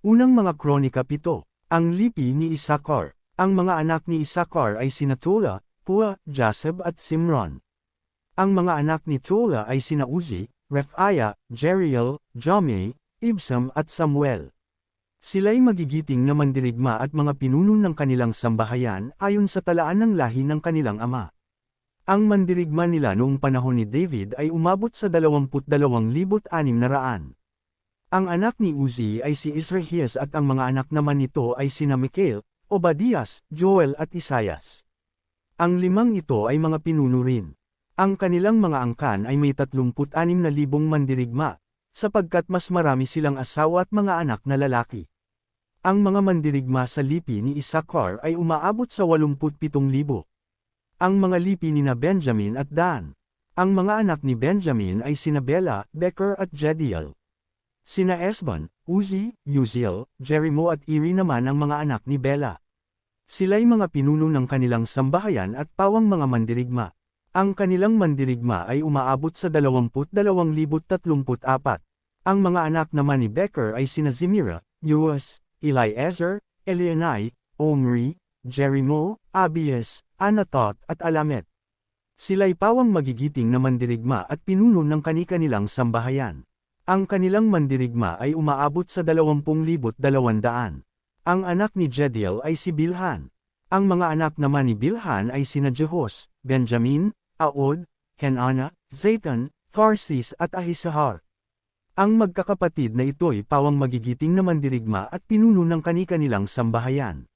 Unang mga Kronika 7. Ang lipi ni Isakar. Ang mga anak ni Isakar ay sina Tola, Pua, Jaseb at Simron. Ang mga anak ni Tola ay sina Uzi, Rephaiah, Jeriel, Jomei, Ibsam at Samuel. Sila'y magigiting na mandirigma at mga pinuno ng kanilang sambahayan ayon sa talaan ng lahi ng kanilang ama. Ang mandirigma nila noong panahon ni David ay umabot sa 22,600. Ang anak ni Uzi ay si Israhias at ang mga anak naman nito ay sina Mikael, Obadias, Joel at Isaias. Ang limang ito ay mga pinuno rin. Ang kanilang mga angkan ay may 36,000 mandirigma, sapagkat mas marami silang asawa at mga anak na lalaki. Ang mga mandirigma sa lipi ni Isakar ay umaabot sa 87,000. Ang mga lipi ni na Benjamin at Dan. Ang mga anak ni Benjamin ay sina Bela, Becher at Jediel. Sina Esban, Uzi, Uziel, Jerimo at Iri naman ang mga anak ni Bela. Sila'y mga pinuno ng kanilang sambahayan at pawang mga mandirigma. Ang kanilang mandirigma ay umaabot sa 22,034. Ang mga anak naman ni Becher ay sina Zimira, Yoas, Eliezer, Elionai, Omri, Jerimo, Abias, Anatot at Alamet. Sila'y pawang magigiting na mandirigma at pinuno ng kani-kanilang sambahayan. Ang kanilang mandirigma ay umaabot sa 20,200. Ang anak ni Jediel ay si Bilhan. Ang mga anak naman ni Bilhan ay sina Jehos, Benjamin, Aod, Kenana, Zaytan, Tharsis at Ahisahar. Ang magkakapatid na ito'y pawang magigiting na mandirigma at pinuno ng kani-kanilang sambahayan.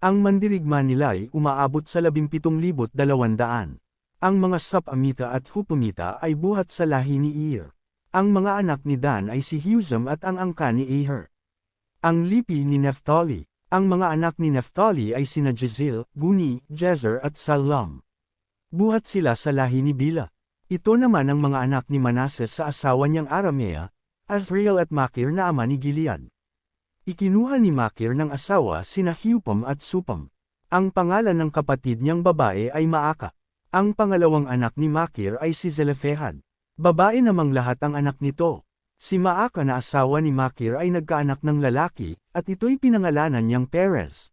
Ang mandirigma nila'y umaabot sa 17,200. Ang mga Sapamita at Hupamita ay buhat sa lahi ni Ir. Ang mga anak ni Dan ay si Huzam at ang angkan ni Aher. Ang lipi ni Naphtali. Ang mga anak ni Naphtali ay sina Jezil, Guni, Jezer at Sallam. Buhat sila sa lahi ni Bila. Ito naman ang mga anak ni Manases sa asawa niyang Aramea, Azriel at Makir na ama ni Gilead. Ikinuha ni Makir ng asawa sina Hupam at Supam. Ang pangalan ng kapatid niyang babae ay Maaka. Ang pangalawang anak ni Makir ay si Zelefehad. Babae namang lahat ang anak nito. Si Maaka na asawa ni Makir ay nagkaanak ng lalaki, at ito'y pinangalanan niyang Perez.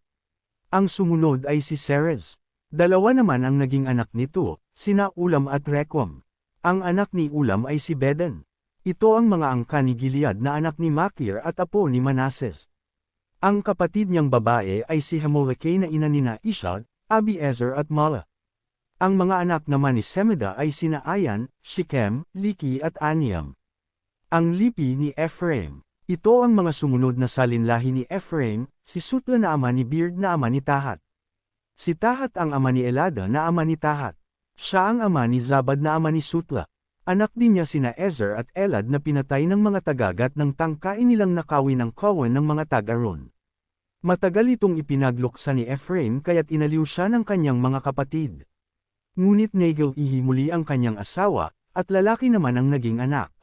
Ang sumunod ay si Serez. Dalawa naman ang naging anak nito, sina Ulam at Rekom. Ang anak ni Ulam ay si Beden. Ito ang mga angkan ni Gilead na anak ni Makir at apo ni Manases. Ang kapatid niyang babae ay si Hamolekei na ina nina Ishad, Abiezer at Mala. Ang mga anak naman ni Semida ay sina Ayan, Shikem, Liki at Aniam. Ang lipi ni Ephraim. Ito ang mga sumunod na salinlahi ni Ephraim, si Sutla na ama ni Beard na ama ni Tahat. Si Tahat ang ama ni Elada na ama ni Tahat. Siya ang ama ni Zabad na ama ni Sutla. Anak din niya sina Ezer at Elad na pinatay ng mga tagagat ng tangkain nilang nakawin ng kawan ng mga taga-Ron. Matagal itong ipinagluksa ni Ephraim kaya't inaliw siya ng kanyang mga kapatid. Ngunit Nagel-ihi muli ang kanyang asawa, at lalaki naman ang naging anak.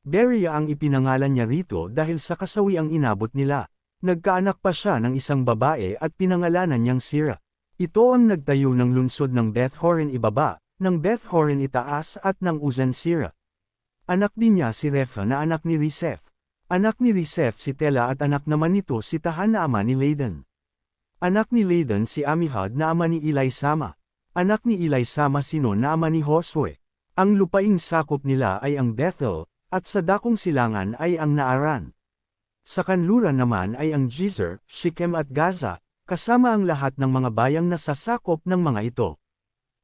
Beria ang ipinangalan niya rito dahil sa kasawi ang inabot nila. Nagkaanak pa siya ng isang babae at pinangalanan niyang Sira. Ito ang nagtayo ng lungsod ng Beth-horon ibaba, ng Beth-horon itaas at ng Uzan-Sira. Anak din niya si Repha na anak ni Riseph. Anak ni Riseph si Tela at anak naman nito si Tahan na ama ni Ladan. Anak ni Ladan si Amihad na ama ni Elisama. Anak ni Elisama si Non na ama ni Josue. Ang lupaing sakop nila ay ang Bethel, at sa dakong silangan ay ang Naaran. Sa kanluran naman ay ang Jezer, Shichem at Gaza, kasama ang lahat ng mga bayang nasasakop ng mga ito.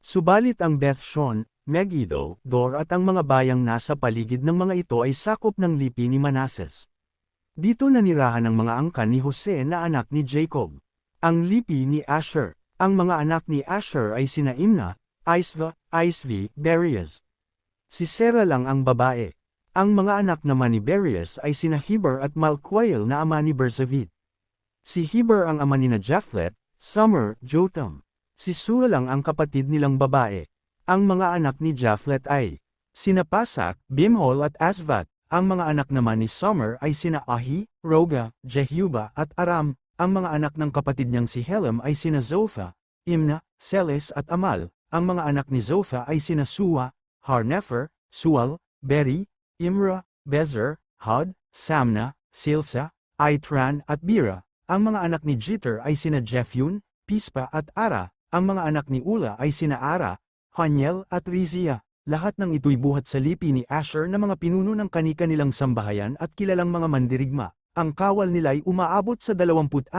Subalit ang Beth-Shon, Megiddo, Dor at ang mga bayang nasa paligid ng mga ito ay sakop ng lipi ni Manases. Dito nanirahan ang mga angkan ni Jose na anak ni Jacob. Ang lipi ni Asher. Ang mga anak ni Asher ay sina Imna, Isva, Isvi, Berias. Si Sera lang ang babae. Ang mga anak naman ni Berias ay sina Heber at Malquiel na ama ni Berzavit. Si Heber ang ama ni na Japhlet, Summer, Jotam. Si Sua lang ang kapatid nilang babae. Ang mga anak ni Japhlet ay sina Pasak, Bimhol at Asvat. Ang mga anak naman ni Summer ay sina Ahi, Roga, Jehuba at Aram. Ang mga anak ng kapatid niyang si Helam ay sina Zopha, Imna, Seles at Amal. Ang mga anak ni Zopha ay sina Suwa, Harnefer, Sual, Beri, Imra, Bezer, Had, Samna, Silsa, Aitran at Bira. Ang mga anak ni Jeter ay sina Jeffyun, Pispa at Ara. Ang mga anak ni Ula ay sina Ara, Haniel at Rizia. Lahat ng ito'y buhat sa lipi ni Asher na mga pinuno ng kani-kanilang sambahayan at kilalang mga mandirigma. Ang kawal nila'y umaabot sa 26,000.